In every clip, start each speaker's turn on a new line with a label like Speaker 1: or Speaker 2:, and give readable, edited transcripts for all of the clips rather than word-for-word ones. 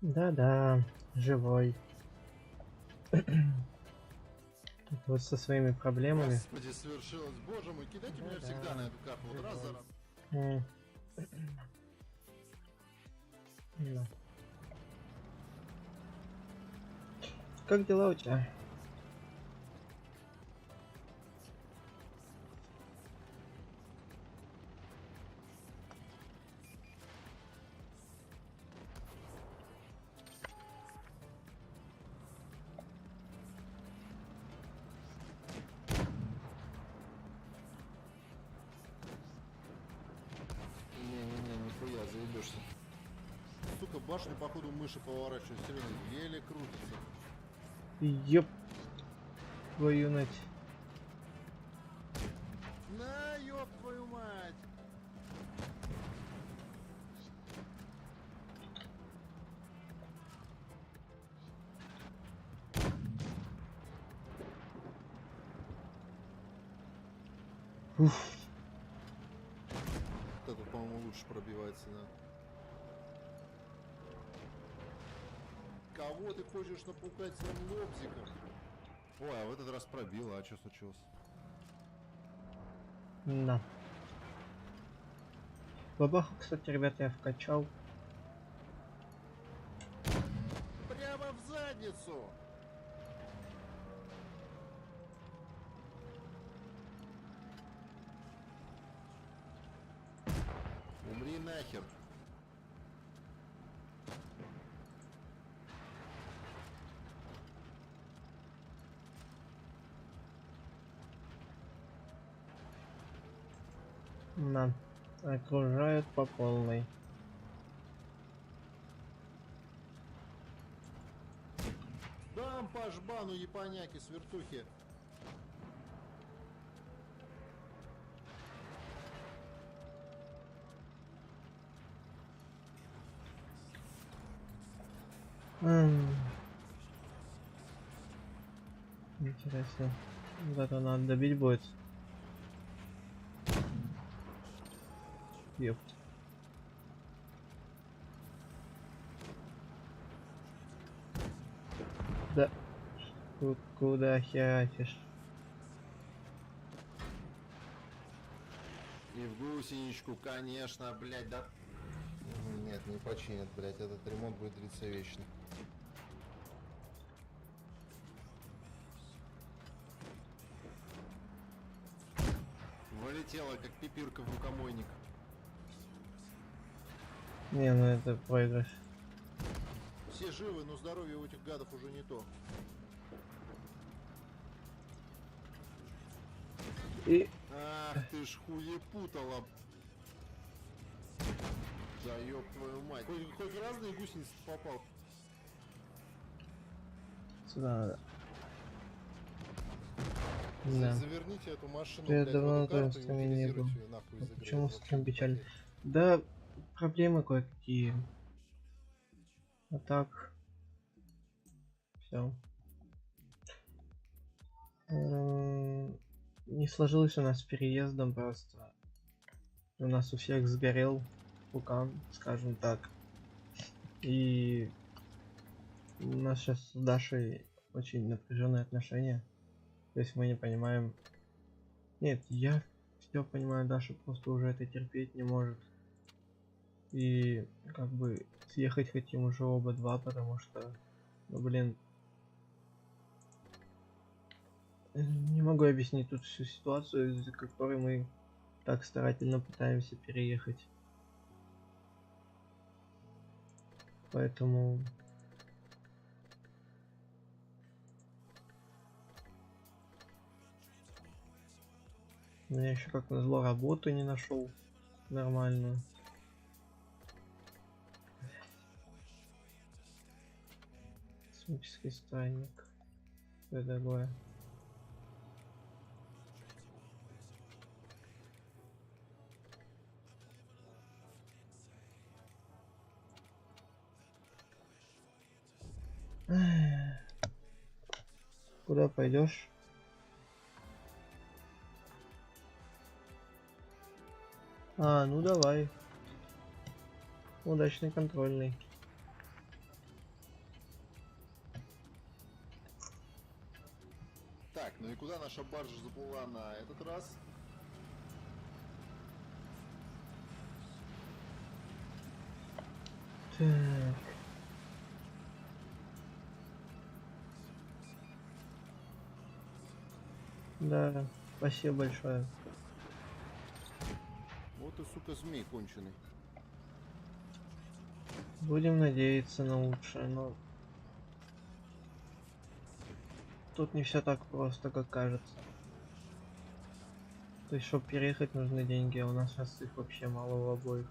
Speaker 1: Да-да, живой. Вот со своими проблемами.
Speaker 2: Господи, свершилось. Боже мой, кидайте меня всегда на эту карту. Вот раз за раз.
Speaker 1: М. Да. Как дела у тебя?
Speaker 2: Не-не-не, нихуя, заебешься. Сука, башню походу мыши поворачивают, все время еле крутится.
Speaker 1: Ёп твою нать.
Speaker 2: На, ёб твою мать!
Speaker 1: Уф.
Speaker 2: Вот это, по-моему, лучше пробивается, да. Кого ты хочешь напугать своим лобзиком? Ой, а в этот раз пробило, а что случилось?
Speaker 1: Да. Бабаху, кстати, ребята, я вкачал.
Speaker 2: Прямо в задницу! Умри нахер!
Speaker 1: Да. Окружают по полной.
Speaker 2: Дам по жбану японяки с вертухи.
Speaker 1: Интересно. Вот это надо добить будет. Ёпт. Да. Куда херачишь?
Speaker 2: И в гусеничку, конечно, блядь, да. Нет, не починят, блядь, этот ремонт будет длиться вечно. Вылетела, как пипирка в рукомойник.
Speaker 1: Не, ну это проигрыш.
Speaker 2: Все живы, но здоровье у этих гадов уже не то.
Speaker 1: И
Speaker 2: Ах ты ж хуепутала. Да ёб твою мать. Хоть разные гусеницы попал.
Speaker 1: сюда надо. Да.
Speaker 2: Заверните эту машину,
Speaker 1: Я
Speaker 2: блядь, в
Speaker 1: давно
Speaker 2: эту
Speaker 1: на твоем
Speaker 2: карту и
Speaker 1: стриме не был.
Speaker 2: утилизируйте ее нахуй из
Speaker 1: А
Speaker 2: игры.
Speaker 1: почему
Speaker 2: Это вообще
Speaker 1: стрим
Speaker 2: не
Speaker 1: печальный?
Speaker 2: поверь.
Speaker 1: Да, проблемы кое-какие. А так, все. Не сложилось у нас с переездом просто. У нас у всех сгорел вулкан, скажем так. И у нас сейчас с Дашей очень напряженные отношения. То есть мы не понимаем. Нет, я все понимаю, Даша просто уже это терпеть не может. И как бы съехать хотим уже оба два, потому что, ну блин, не могу объяснить тут всю ситуацию, из-за которой мы так старательно пытаемся переехать. Поэтому я еще как назло работу не нашел нормальную. Космический странник. Что такое? Куда пойдешь? А, ну давай. Удачный контрольный.
Speaker 2: Так, ну и куда наша баржа заплыла на этот раз?
Speaker 1: Так. Да, спасибо большое.
Speaker 2: Вот и, сука, змей конченый.
Speaker 1: Будем надеяться на лучшее, но тут не все так просто, как кажется. То есть, чтобы переехать, нужны деньги, а у нас сейчас их вообще мало в обоих.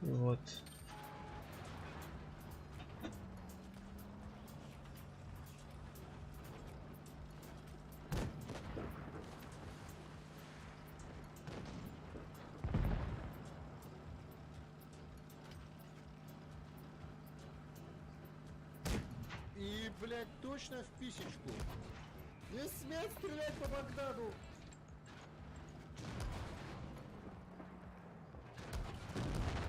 Speaker 1: И вот.
Speaker 2: И, блядь, точно в писечку. Не сметь стрелять по Багдаду!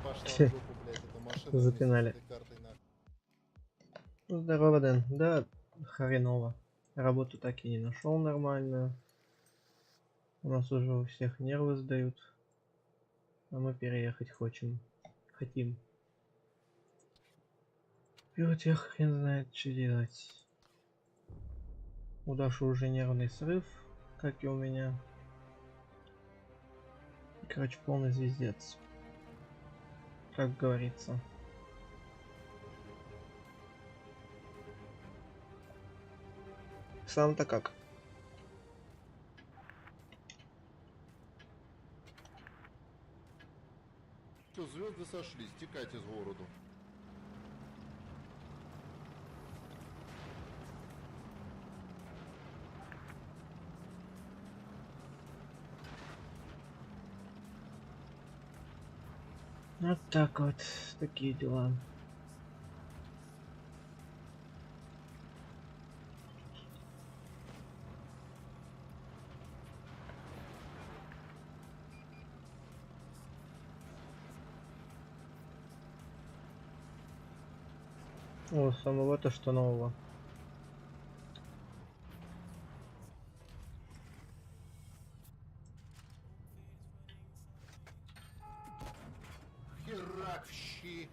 Speaker 2: Пошла в жопу, блядь, эта машина вместе с
Speaker 1: Запинали.
Speaker 2: этой картой, нахуй.
Speaker 1: Здорово, Дэн. Да, хреново. Работу так и не нашел нормальную. У нас уже у всех нервы сдают. А мы переехать хотим. И вот я хрен знает, что делать. У Даши уже нервный срыв, как и у меня. Короче, полный звездец. Как говорится. Сам-то как?
Speaker 2: Что, звезды сошлись, текать из города.
Speaker 1: Вот так вот. Такие дела. О, самого-то что нового?
Speaker 2: Херак в щи.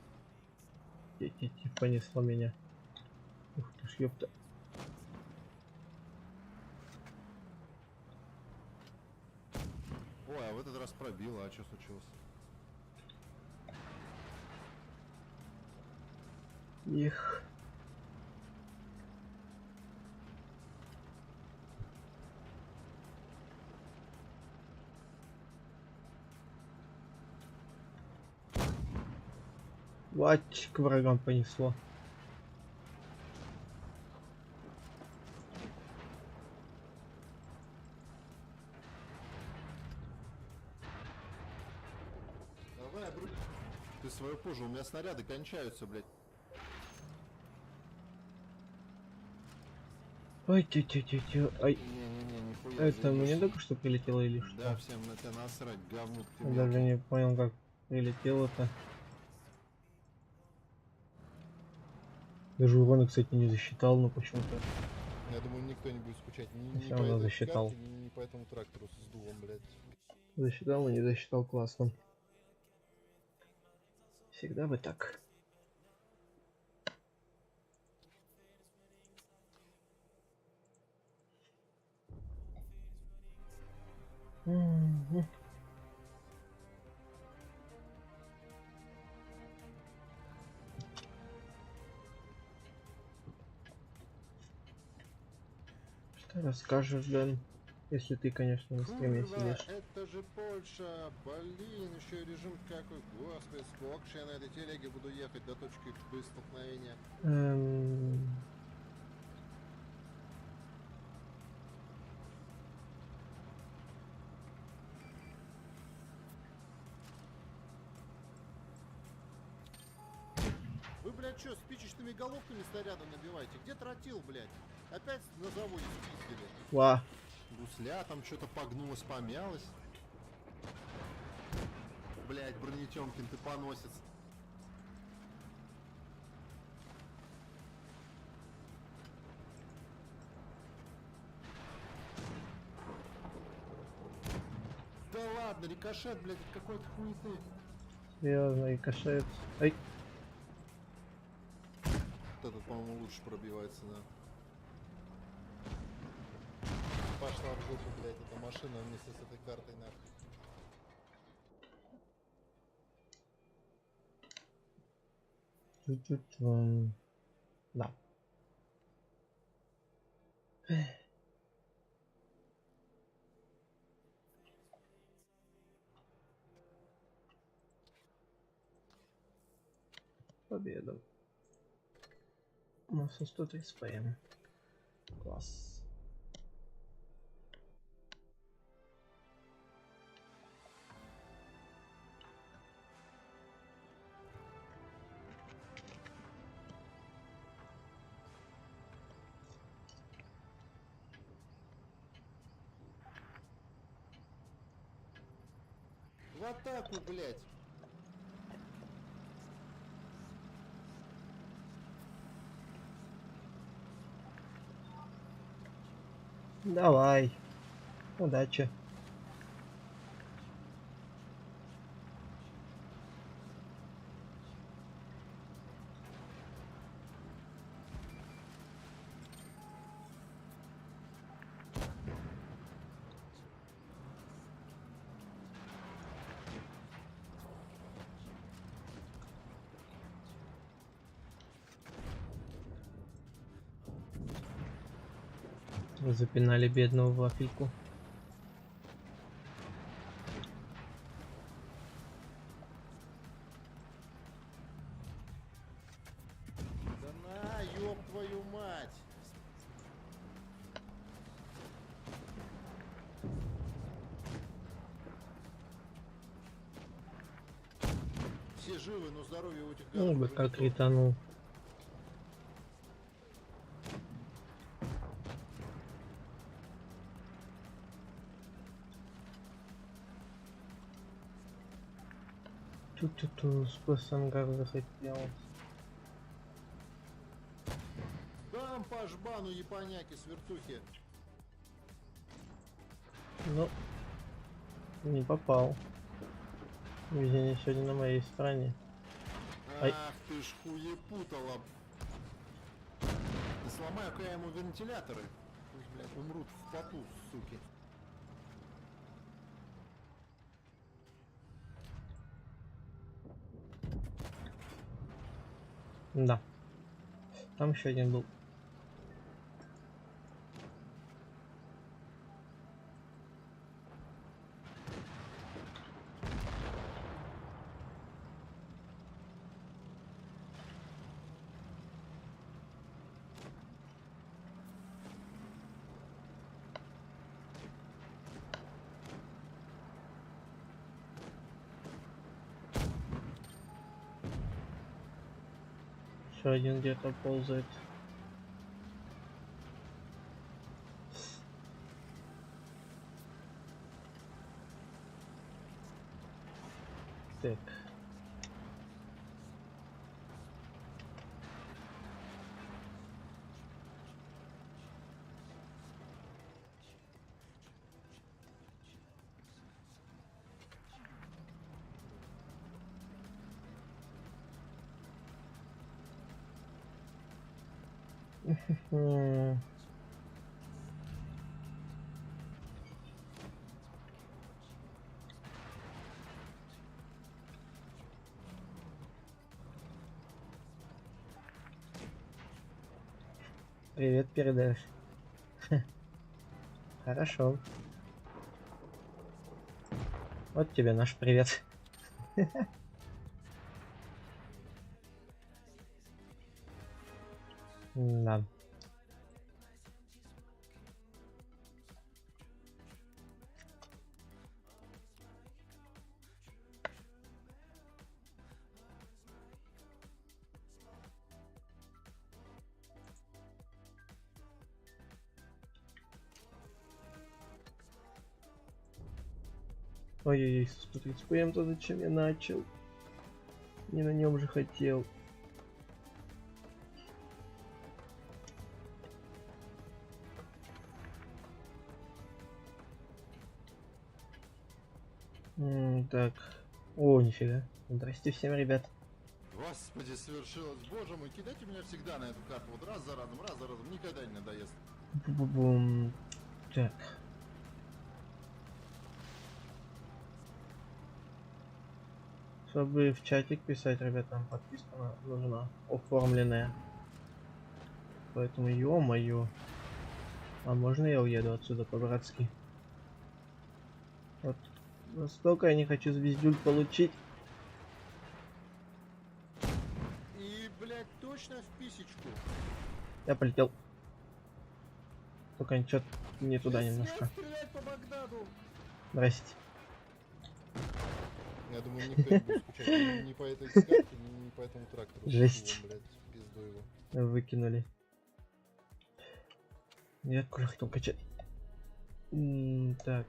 Speaker 1: Понесло меня. Ух ты ж, ёпта.
Speaker 2: Ой, а в этот раз пробило, а что случилось?
Speaker 1: Их. Вать, к врагам понесло.
Speaker 2: Давай, брат. Ты свою позже, у меня снаряды кончаются, блядь.
Speaker 1: Ой, тю-тю-тю-тю. Ай,
Speaker 2: Не-не-не, нихуя,
Speaker 1: это мне
Speaker 2: заебешься.
Speaker 1: только что прилетело или
Speaker 2: Да,
Speaker 1: что?
Speaker 2: всем на тебя насрать, говнюк ты
Speaker 1: Я даже
Speaker 2: мелкий.
Speaker 1: не понял, как прилетело-то. Даже урона, кстати, не засчитал, но почему-то
Speaker 2: Я думаю, никто не будет скучать ни
Speaker 1: все
Speaker 2: по
Speaker 1: равно
Speaker 2: этой
Speaker 1: засчитал.
Speaker 2: карте, ни по этому трактору с сдувом, блядь.
Speaker 1: Засчитал, но не засчитал, классно. Всегда бы так. Мгм. Что расскажешь, Дэн? Если ты, конечно, на стриме
Speaker 2: Курва,
Speaker 1: сидишь.
Speaker 2: это же Польша, блин, еще и режим какой, господи, сколько ж я на этой телеге буду ехать до точки столкновения.
Speaker 1: Эм,
Speaker 2: Вы, блядь, что, спичечными головками снаряды набиваете? Где тротил, блядь? Опять на заводе спиздили.
Speaker 1: Ва.
Speaker 2: Гусля там что-то погнулось, помялось. Блядь, бронетемкин, ты поносец. ладно, рикошет, блядь, от какой-то хуеты.
Speaker 1: Серьезно, рикошет. Ай,
Speaker 2: Вот этот, по-моему, лучше пробивается, да. Пошла в жопу, блядь, эта машина вместе с этой картой, нахуй.
Speaker 1: тут, да. Победа. У нас 130 ПМ. Класс.
Speaker 2: В атаку, блядь.
Speaker 1: Давай. Удачи. Запинали бедную вафельку.
Speaker 2: Да на, ёб твою мать. Все живы, но здоровье у этих гадов
Speaker 1: Ну,
Speaker 2: уже
Speaker 1: как
Speaker 2: не то.
Speaker 1: ританул. Ту-ту-ту, сквозь ангар захотел.
Speaker 2: Дам по жбану японяки с вертухи.
Speaker 1: Но не попал. Везение сегодня на моей стороне. Ай.
Speaker 2: Ах ты ж хуепутала. Да сломаю-ка я ему вентиляторы. Пусть, блядь, умрут в поту, суки.
Speaker 1: Да. Там еще один был. Еще один где-то ползает. Так. М. Привет передаешь. Хорошо. Вот тебе наш привет. Да. Ой-ой-ой, 130 ПМ-то зачем я начал? Не на нем же хотел. Так. О, нифига. Здрасте всем, ребят.
Speaker 2: Господи, свершилось. Боже мой, кидайте меня всегда на эту карту. Вот раз за разом, никогда не надоест.
Speaker 1: Бу-бу-бум. Так. Чтобы в чатик писать, ребятам подписка нужна оформленная. Поэтому, ё-моё. А можно я уеду отсюда по-братски? Вот настолько я не хочу звездюль получить.
Speaker 2: И, блядь, точно в писечку.
Speaker 1: Я полетел. Только ничего не туда
Speaker 2: Пиздец,
Speaker 1: немножко.
Speaker 2: стрелять по Багдаду.
Speaker 1: Здрасте.
Speaker 2: Я думаю, никто не будет скучать ни по этой скатке, ни по этому трактору.
Speaker 1: Жесть.
Speaker 2: Блядь, пизду его.
Speaker 1: Выкинули. Я куда хотел качать. Так.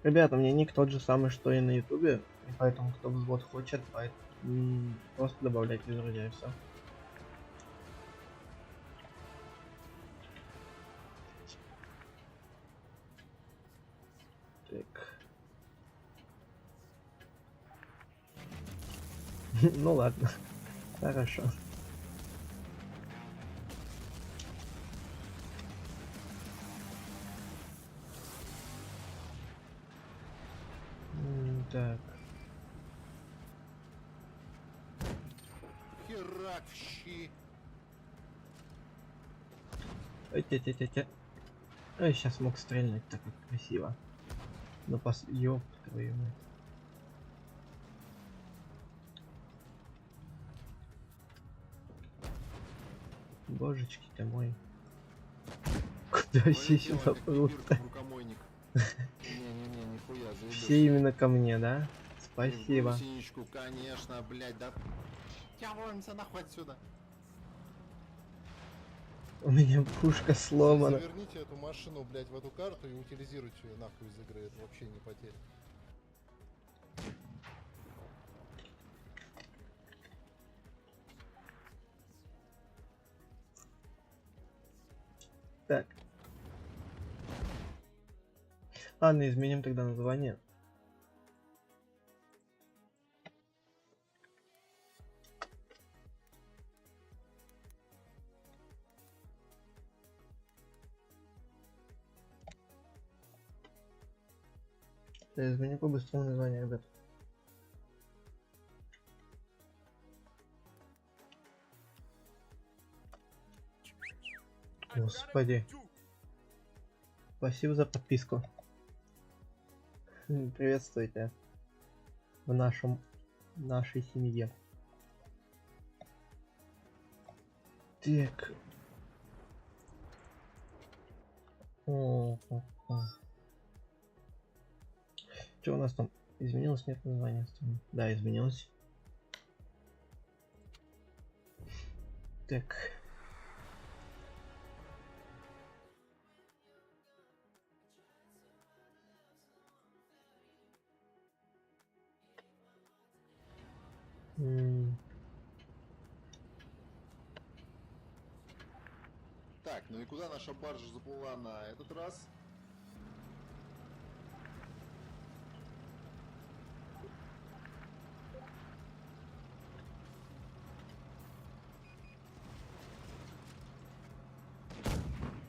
Speaker 1: Ребята, у меня ник тот же самый, что и на ютубе. И поэтому, кто взвод хочет, просто добавляйте в друзья и все. Так. Ну ладно. Хорошо. Так.
Speaker 2: Херак в щи.
Speaker 1: Ой, сейчас мог стрельнуть так как красиво. Ну ёб твою мать. Божечки ты мой. Куда все сюда прут-то?
Speaker 2: Рукомойник. Не-не-не, нихуя, заебись.
Speaker 1: Все именно ко мне, да? Спасибо.
Speaker 2: Гусеничку, конечно, блядь, да. Тяваемся нахуй отсюда.
Speaker 1: У меня пушка сломана.
Speaker 2: Заверните эту машину, блядь, в эту карту и утилизируйте ее нахуй из игры. Это вообще не потеря.
Speaker 1: Так. Ладно, изменим тогда название. Я изменю по-быстрому название, ребят. Господи. Спасибо за подписку. Приветствуйте в нашей семье. Так. Что у нас там? Изменилось? Нет названия? Да, изменилось. Так.
Speaker 2: Так, ну и куда наша баржа заплыла на этот раз?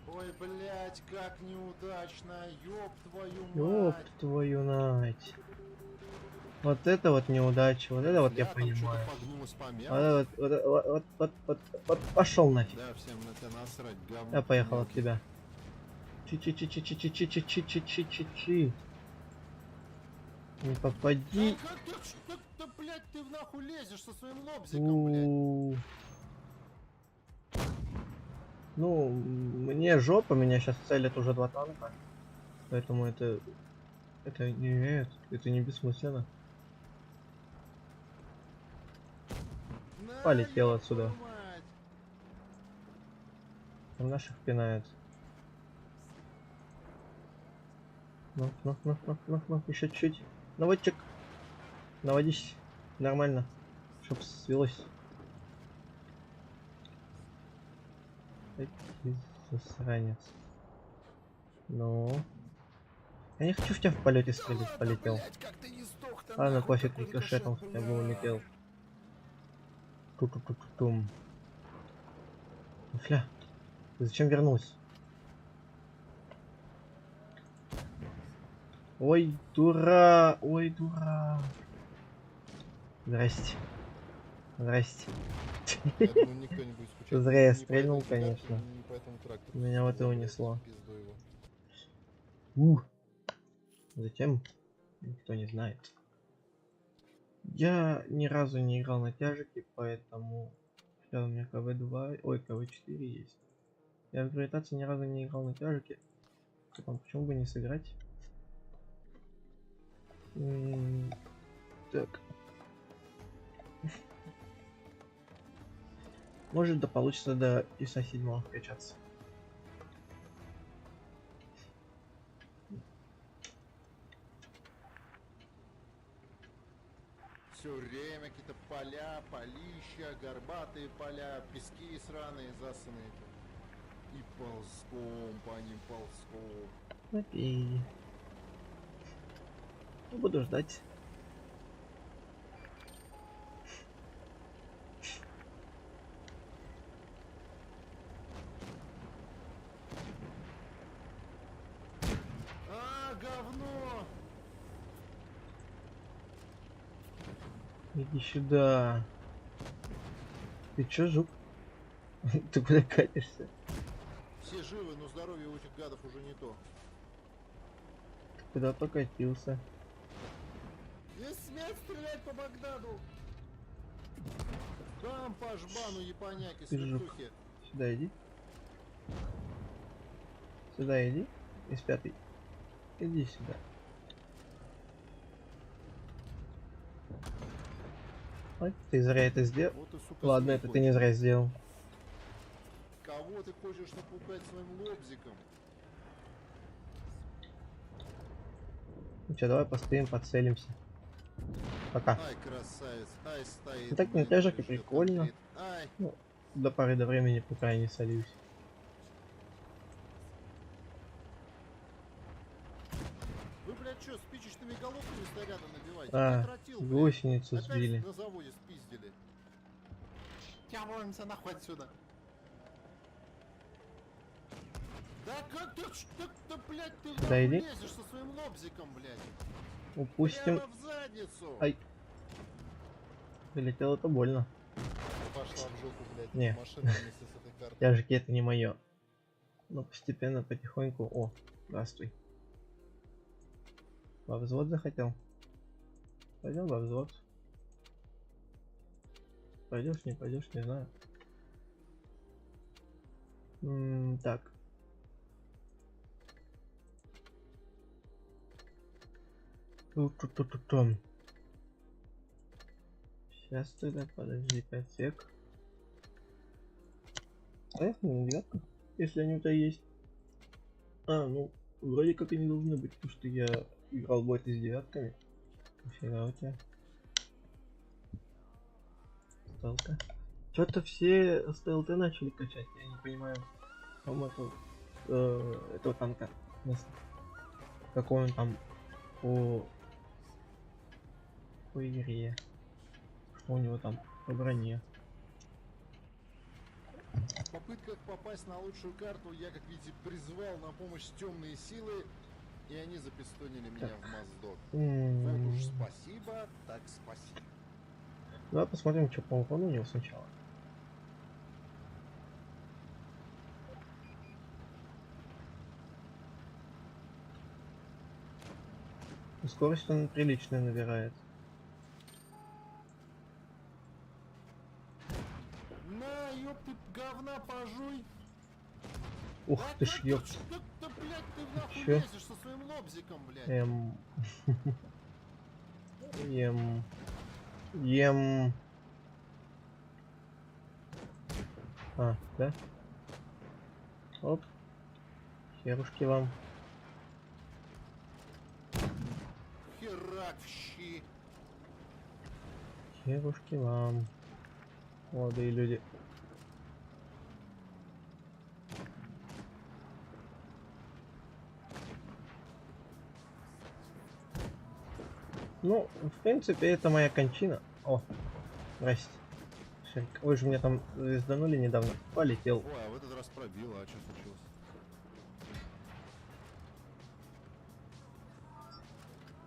Speaker 2: Ой, блять, как неудачно, ёб твою
Speaker 1: Ёб
Speaker 2: мать.
Speaker 1: твою мать. Вот это вот неудача, вот это вот я понимаю. Вот пошел нафиг.
Speaker 2: Да, всем на тебя насрать, говно.
Speaker 1: Я поехал от тебя. Чи-чи-чи-чи-чи-чи-чи-чи-чи-чи-чи. Не попади.
Speaker 2: Как ты, блядь, ты нахуй лезешь со своим лобзиком, блядь?
Speaker 1: Ну, мне жопа, меня сейчас целят уже 2 танка. Поэтому это нет, это не бессмысленно. Полетел отсюда. Там наших пинает. Ну, еще чуть-чуть. Наводчик. Наводись. Нормально. Чтоб свелось. Засранец. Ну. Я не хочу в тебя в полете стрелять,
Speaker 2: ладно,
Speaker 1: полетел.
Speaker 2: блядь, как ты не сдох-то,
Speaker 1: Ладно,
Speaker 2: нахуй,
Speaker 1: пофиг,
Speaker 2: такой
Speaker 1: рикошетом
Speaker 2: рикошет,
Speaker 1: хотя бы улетел.
Speaker 2: блядь.
Speaker 1: Ту-ту-ту-ту-тум. Фля, ты зачем вернулся? Ой, дура! Ой, дура! Здрасте. Здрасте.
Speaker 2: Я думаю, никто не будет скучать
Speaker 1: Зря я
Speaker 2: ни по этой
Speaker 1: стрельнул,
Speaker 2: фигарке,
Speaker 1: конечно.
Speaker 2: ни по этому трактору.
Speaker 1: Меня вот и
Speaker 2: Ствола, блядь,
Speaker 1: унесло.
Speaker 2: в пизду его.
Speaker 1: Затем никто не знает. Я ни разу не играл на тяжике, поэтому... Сейчас у меня КВ-2... Ой, КВ-4 есть. Я в гравитации ни разу не играл на тяжике. Почему бы не сыграть? Так. Может, да получится до ИСа 7 вкачаться.
Speaker 2: Все время какие-то поля, полища, горбатые поля, пески сраные, засанные. И ползком по ним, ползком.
Speaker 1: Окей. Буду ждать.
Speaker 2: А, говно!
Speaker 1: Иди сюда. Ты чё, жук? Ты куда катишься?
Speaker 2: Все живы, но здоровье у этих гадов уже не то.
Speaker 1: Ты куда покатился?
Speaker 2: Не смей стрелять по Багдаду! Там по жбану японяки,
Speaker 1: Ты жук.
Speaker 2: свертухи.
Speaker 1: Сюда иди. Сюда иди. Из 5. Иди сюда. Ой, ты зря это сделал.
Speaker 2: Вот ты, сука,
Speaker 1: Ладно,
Speaker 2: злой
Speaker 1: это ты
Speaker 2: хочешь.
Speaker 1: не зря сделал.
Speaker 2: Кого ты хочешь напугать своим лобзиком?
Speaker 1: Ну чё, давай постоим, подцелимся. Пока.
Speaker 2: Ай, красавец, ай, стоит.
Speaker 1: Ну так на
Speaker 2: блин,
Speaker 1: тяжике
Speaker 2: ждёт
Speaker 1: прикольно.
Speaker 2: конкрет. Ай,
Speaker 1: Ну, до поры до времени, пока я не солюсь.
Speaker 2: вы, блядь, что, спичечными головками снаряды набиваете?
Speaker 1: А,
Speaker 2: Не тротил, блядь.
Speaker 1: гусеницу
Speaker 2: Опять
Speaker 1: сбили.
Speaker 2: на заводе спиздили. Тяваемся нахуй отсюда. Да как ты, так-то, блядь, ты
Speaker 1: Сюда
Speaker 2: нахуй
Speaker 1: иди.
Speaker 2: лезешь со своим лобзиком, блядь?
Speaker 1: Упустим.
Speaker 2: Прямо в задницу.
Speaker 1: Ай. Прилетело это больно.
Speaker 2: Пошла в жопу, блядь,
Speaker 1: Не.
Speaker 2: машина вместе с этой картой.
Speaker 1: Тяжики это не мое. Но постепенно, потихоньку. О, здравствуй. Во взвод захотел? Пойдем во взвод. Пойдешь, не пойдешь, не знаю. Так. Ту-ту-ту-ту-тум. Сейчас тогда, подожди, 5 сек. Поехали на девятку, если они у тебя есть. А, ну, вроде как они должны быть, потому что я играл бой с девятками. Нифига у тебя. Сталка. Что-то все СТЛТ начали качать, я не понимаю. По-моему, этого танка. Какой он там по игре. Что у него там по броне.
Speaker 2: В попытках попасть на лучшую карту я, как видите, призвал на помощь темные силы, и они запистонили меня в Моздок. Вот уж спасибо, так спасибо.
Speaker 1: Давай посмотрим, что по урону у него сначала. Скорость он приличная набирает.
Speaker 2: На, ёпты, говна пожуй!
Speaker 1: Ух
Speaker 2: Да
Speaker 1: ты
Speaker 2: как
Speaker 1: ж, ёп.
Speaker 2: Да, блядь, ты нахуй
Speaker 1: Чё?
Speaker 2: лезешь со своим лобзиком, блядь!
Speaker 1: Ем. А, да? Оп. Херушки вам.
Speaker 2: Херак в щи!
Speaker 1: Херушки вам. Молодые люди. Ну, в принципе, это моя кончина. О, здрасте. Шарик. Вы же меня там звезданули недавно. Полетел.
Speaker 2: Ой, а в этот раз пробило, а что случилось?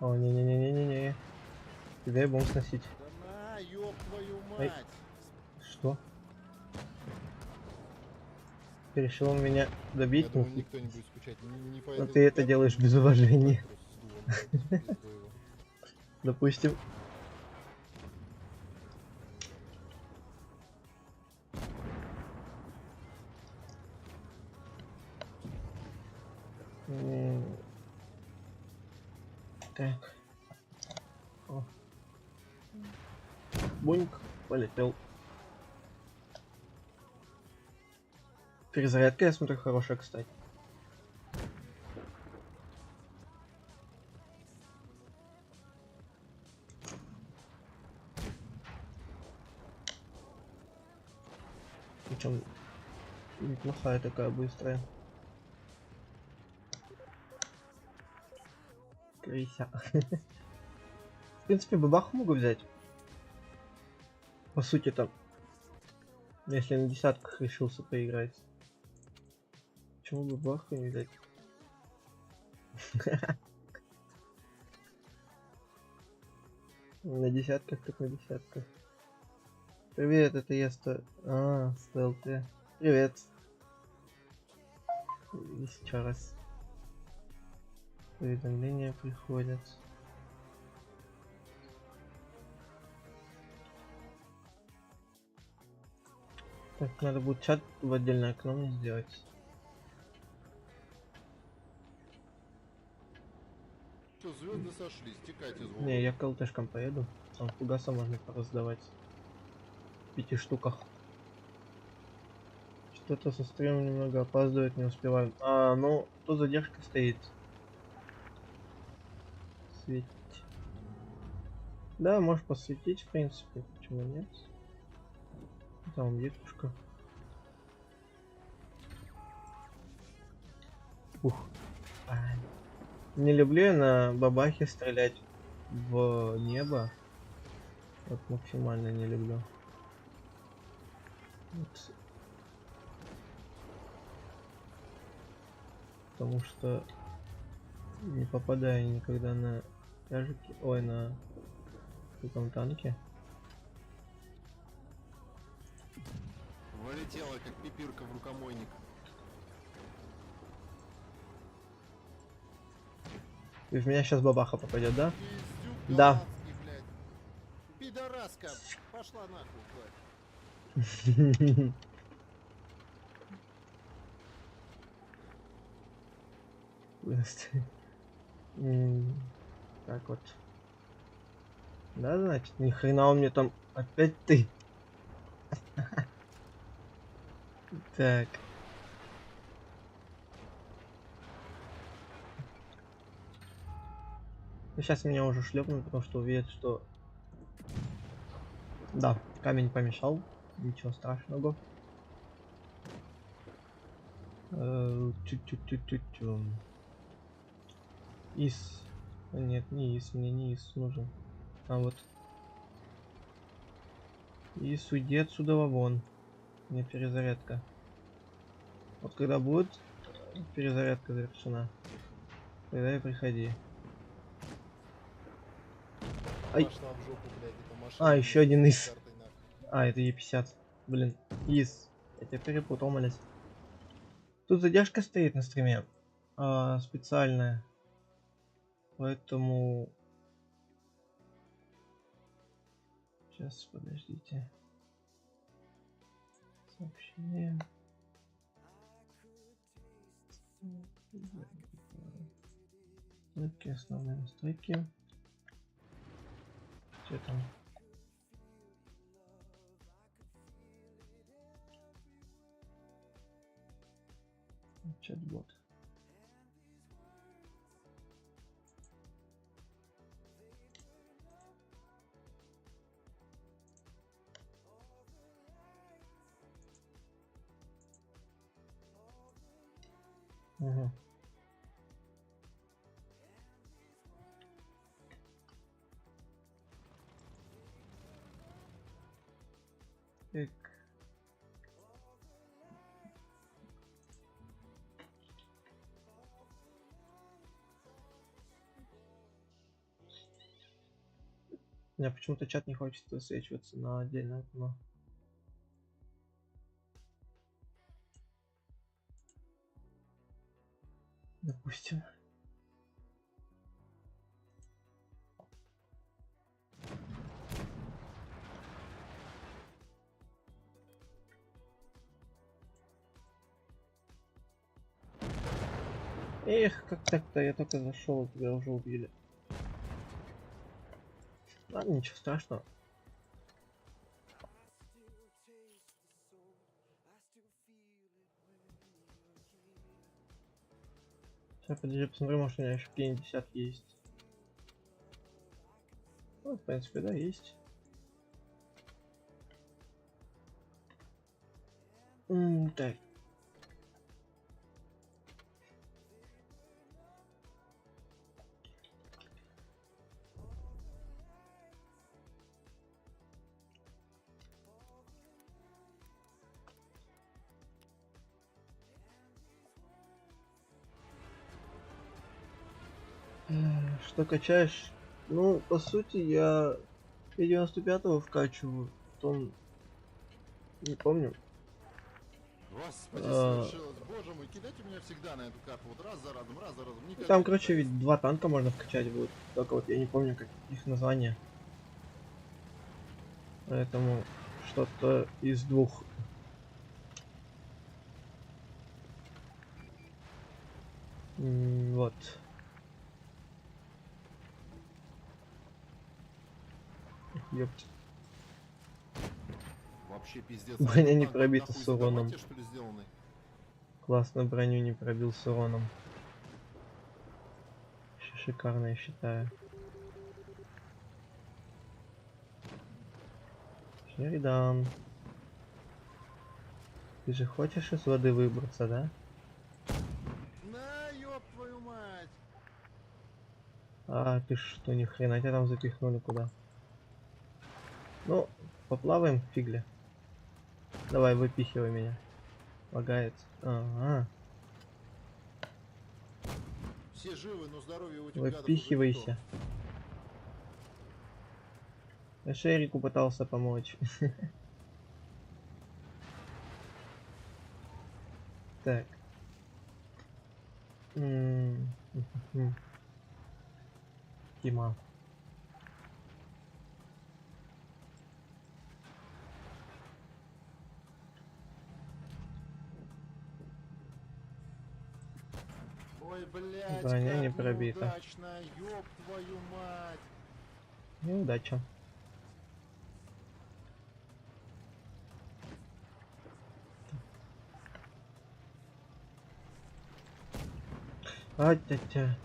Speaker 1: О, не-не-не-не-не-не. Тебя я будем сносить.
Speaker 2: Да на, ёб твою
Speaker 1: Ай.
Speaker 2: мать!
Speaker 1: Что? Ты решил меня
Speaker 2: Я
Speaker 1: добить?
Speaker 2: думаю, никто не будет скучать ни по
Speaker 1: Но
Speaker 2: этой
Speaker 1: ты это
Speaker 2: карте,
Speaker 1: делаешь
Speaker 2: ни
Speaker 1: без
Speaker 2: по
Speaker 1: уважения.
Speaker 2: просто с дулом, блядь, в пизду его.
Speaker 1: Допустим. Так. О. Буньк. Полетел. Перезарядка, я смотрю, хорошая, кстати. Причем неплохая такая, быстрая. Крыся. В принципе, бабаху могу взять. По сути там, если на десятках решился поиграть. Почему бабаху не взять? На десятках, как на десятках. Привет, это я СТЛТ. Привет. Еще раз. Уведомления приходят. Так, надо будет чат в отдельное окно мне сделать.
Speaker 2: Что, звезды сошлись, текайте из
Speaker 1: Не, я к ЛТшкам поеду. Там фугаса можно пораздавать. В 5 штуках. Что-то со стримом немного опаздывает, не успеваю. Ну, тут задержка стоит. Светить. Да, можешь посветить, в принципе. Почему нет? Там ветушка. Ух. Ай. Не люблю я на бабахе стрелять в небо. Вот максимально не люблю. Вот. Потому что не попадаю никогда на тяжики. Ой, на каком танке.
Speaker 2: Вылетела, как пипирка в рукомойник.
Speaker 1: И в меня сейчас бабаха попадет, да?
Speaker 2: Пиздюк
Speaker 1: Да.
Speaker 2: голландский, блядь. Пидораска, пошла нахуй, тварь.
Speaker 1: Так вот. Да, значит, ни хрена он мне там опять ты. Так. Ну, сейчас меня уже шлепнут, потому что увидят, что... Да, камень помешал. Ничего страшного. Чуть-чуть-чуть-чуть. Ис. Нет, не ис, мне не ис нужен. А вот. Ис, уйди отсюда вон. Мне перезарядка. Вот когда будет перезарядка завершена, тогда и приходи. Ай.
Speaker 2: Пошла в жопу, блядь, эта машина.
Speaker 1: Еще один ис.
Speaker 2: Картой, нахуй.
Speaker 1: Это Е50. Блин, ис. Я тебя перепутал, малец. Тут задержка стоит на стриме. Специальная. Поэтому... Сейчас, подождите. Сообщение. Настройки, основные настройки. Что там? Чат-бот. Угу. Так. Мне почему-то чат не хочет высвечиваться на отдельное окно. Допустим. Эх, как так-то? Я только зашел, тебя уже убили. Ладно, ничего страшного. Сейчас, подожди, посмотрю, может у меня еще какие-нибудь десятки есть. Ну, в принципе, да, есть. Так. Что качаешь? Ну, по сути, я 95-го вкачиваю, потом не помню.
Speaker 2: Господи, совершилось. Боже мой, кидайте меня всегда на эту карту. Вот раз за разом, раз за разом. Никогда
Speaker 1: Там,
Speaker 2: не
Speaker 1: короче,
Speaker 2: пытаюсь.
Speaker 1: ведь 2 танка можно вкачать будет. Только вот я не помню, как их названия. Поэтому что-то из 2. Вот. Ёпть.
Speaker 2: Вообще пиздец.
Speaker 1: Броня
Speaker 2: этот
Speaker 1: не
Speaker 2: танк
Speaker 1: пробита
Speaker 2: нахуй
Speaker 1: с
Speaker 2: из
Speaker 1: уроном.
Speaker 2: Адамантия, что ли, сделанный?
Speaker 1: Классно, броню не пробил с уроном. Шикарно, я считаю. Шеридан. Ты же хочешь из воды выбраться, да?
Speaker 2: На, ёб твою мать!
Speaker 1: А, ты что, ни хрена тебя там запихнули куда? Ну, поплаваем, фигля. Давай, выпихивай меня. Лагает. Ага.
Speaker 2: Все живы, но здоровье у этих гадов уже не то.
Speaker 1: Выпихивайся. Я Шерику пытался помочь. Так. Тима.
Speaker 2: Ой, блядь,
Speaker 1: Броня не
Speaker 2: как
Speaker 1: пробита.
Speaker 2: неудачно, ёб твою мать.
Speaker 1: Неудача. А-тя-тя.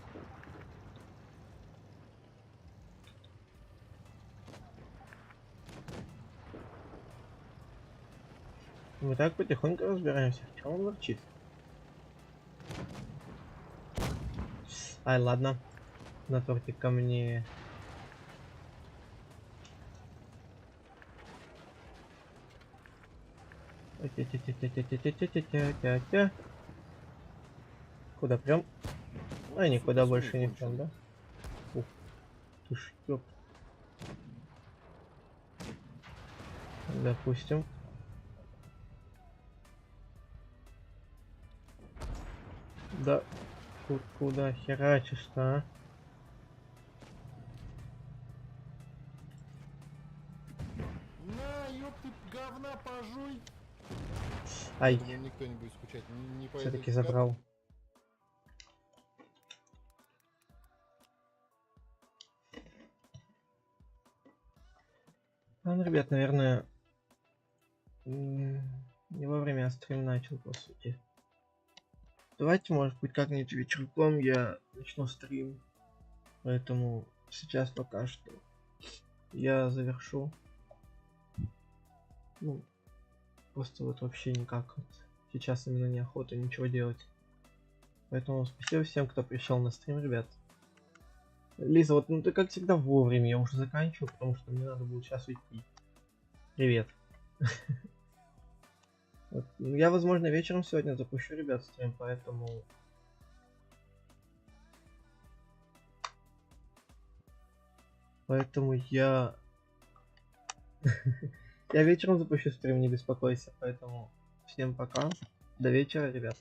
Speaker 1: Мы так потихоньку разбираемся. В чем он ворчит? Ай, ладно. На тортик ко мне. Тя-тя-тя-тя-тя-тя-тя-тя-тя-тя. Куда прям? А, никуда больше не прям, да? Ух, ты ж ёп. Допустим. Да. Куда херачишь-то, а?
Speaker 2: На, ёб ты, говна пожуй.
Speaker 1: Ай,
Speaker 2: Я думаю, никто не будет скучать, не по этой
Speaker 1: все-таки
Speaker 2: карте.
Speaker 1: забрал. Ну, ребят, наверное, не вовремя стрим начал, по сути. Давайте, может быть, как-нибудь вечерком я начну стрим. Поэтому сейчас пока что я завершу. Ну, просто вот вообще никак. Вот сейчас именно неохота ничего делать. Поэтому спасибо всем, кто пришел на стрим, ребят. Лиза, вот ну ты как всегда вовремя, я уже заканчиваю, потому что мне надо будет сейчас уйти. Привет. Вот. Ну, я, возможно, вечером сегодня запущу, ребят, стрим, поэтому... Поэтому я... Я вечером запущу стрим, не беспокойся, поэтому... Всем пока. До вечера, ребят.